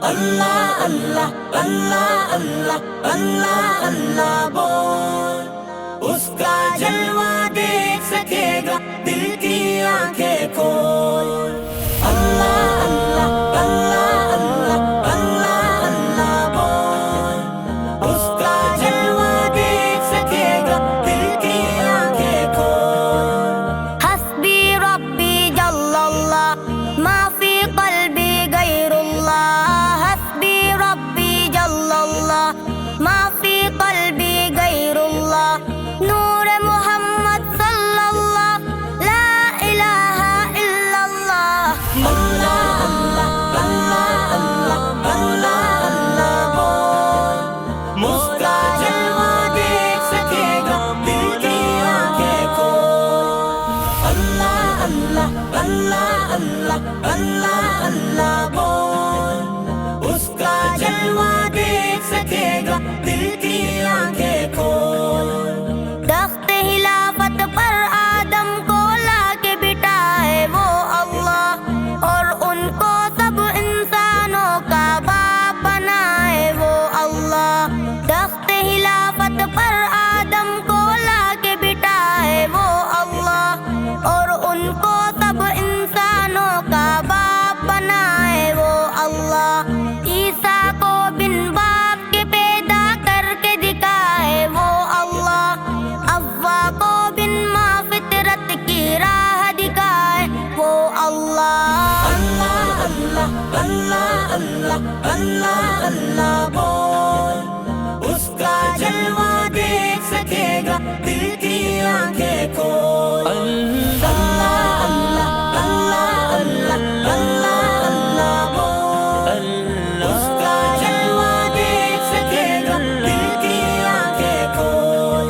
اللہ اللہ اللہ اللہ اللہ اللہ بول، اس کا جلوہ دیکھ سکے گا دل کی آنکھیں کھول۔ اللہ اللہ اللہ اللہ اللہ اللہ بول، اس کا جلوہ دیکھ سکے گا دل کی آنکھیں کھول۔ حسبی ربی جل اللہ ما فی قلبی غیر اللہ، حسبی ربی جل اللہ ما فی قلبی غیر اللہ، نور محمد صلی اللہ لا الہ الا اللہ۔ اللہ اللہ اللہ اللہ اللہ اللہ بول، اس کا جلوہ دیکھ سکے گا دل کی آنکھیں کھول۔ اللہ اللہ اللہ اللہ اللہ اللہ بول، اس کا جلوہ دیکھ سکے گا دل کی آنکھیں کھول۔ تخت خلافت پر آدم کو لا کے بٹھائے وہ اللہ، اور ان کو سب انسانوں کا باپ بنائے وہ اللہ۔ تخت خلافت پر آدم کو لا کے بٹھائے وہ اللہ، اور ان کو سب انسانوں کا باپ بنائے وہ اللہ۔ عیسیٰ کو بن باپ کے پیدا کر کے دکھائے وہ اللہ، حوا کو بن ماں فطرت کی راہ دکھائے وہ اللہ۔ اللہ اللہ اللہ اللہ اللہ اللہ بول، اس کا جلوہ دیکھ سکے گا دل کی آنکھیں کھول۔ اللہ اللہ اللہ اللہ اللہ اللہ بول، اس کا جلوہ دیکھ سکے گا دل کی آنکھیں کھول۔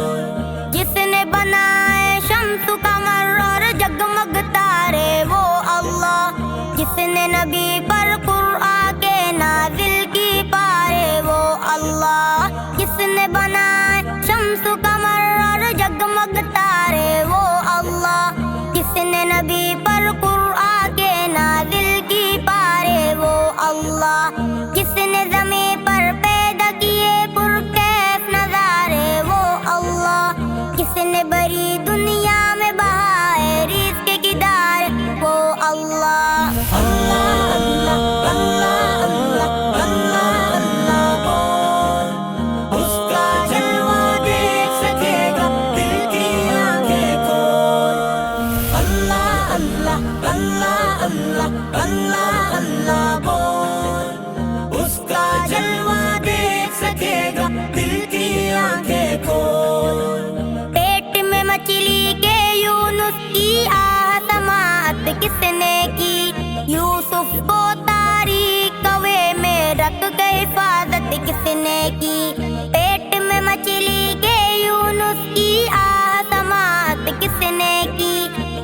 جس نے بنائے شمس قمر اور جگمگ تارے وہ اللہ، جس نے نبی پر قرآن کے نازل کی پارے وہ اللہ۔ جس نے بنائے شمس قمر اور جگمگ تارے وہ اللہ، جس نے نبی پر قرآن کے نازل کی پارے وہ اللہ۔ جس نے زمین پر پیدا کیے پرکیف نظارے وہ اللہ، جس نے بری دنیا میں بہائے رزق کی دار وہ اللہ۔ اللہ اللہ اللہ اللہ اللہ اللہ بول، اس کا جلوہ دیکھ سکے گا دل کی آنکھیں کھول۔ اللہ اللہ اللہ اللہ اللہ اللہ بول، اس کا جلوہ دیکھ سکے گا دل کی آنکھیں کھول۔ پیٹ میں مچھلی کے یونس کی آہ سماعت کس نے کی، یوسف کو تاریک کوے میں رکھ کے حفاظت کس نے کی۔ پیٹ میں مچھلی کے یونس کی آہ سماعت کس نے کی،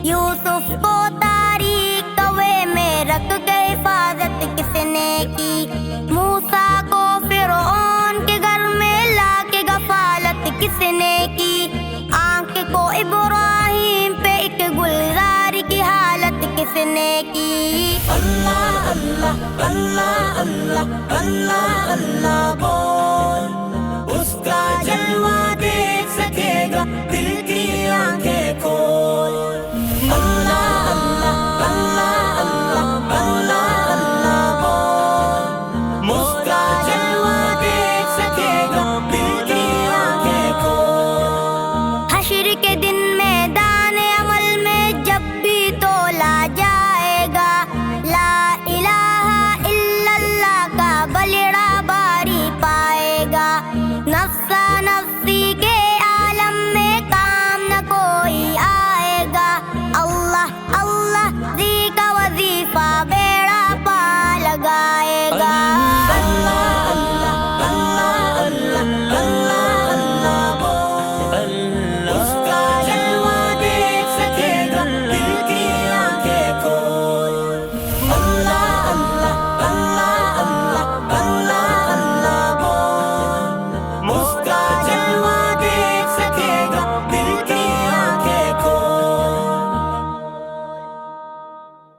یوسف کو تاریک کوے میں رکھ کے حفاظت کس نے کی۔ موسیٰ کو فرعون کے گھر میں لا کے غفالت کس نے کی، آنکھ کو ابراہیم پہ ایک گلزار کی حالت کس نے کی۔ اللہ اللہ اللہ اللہ اللہ اللہ بول، اس کا جلوہ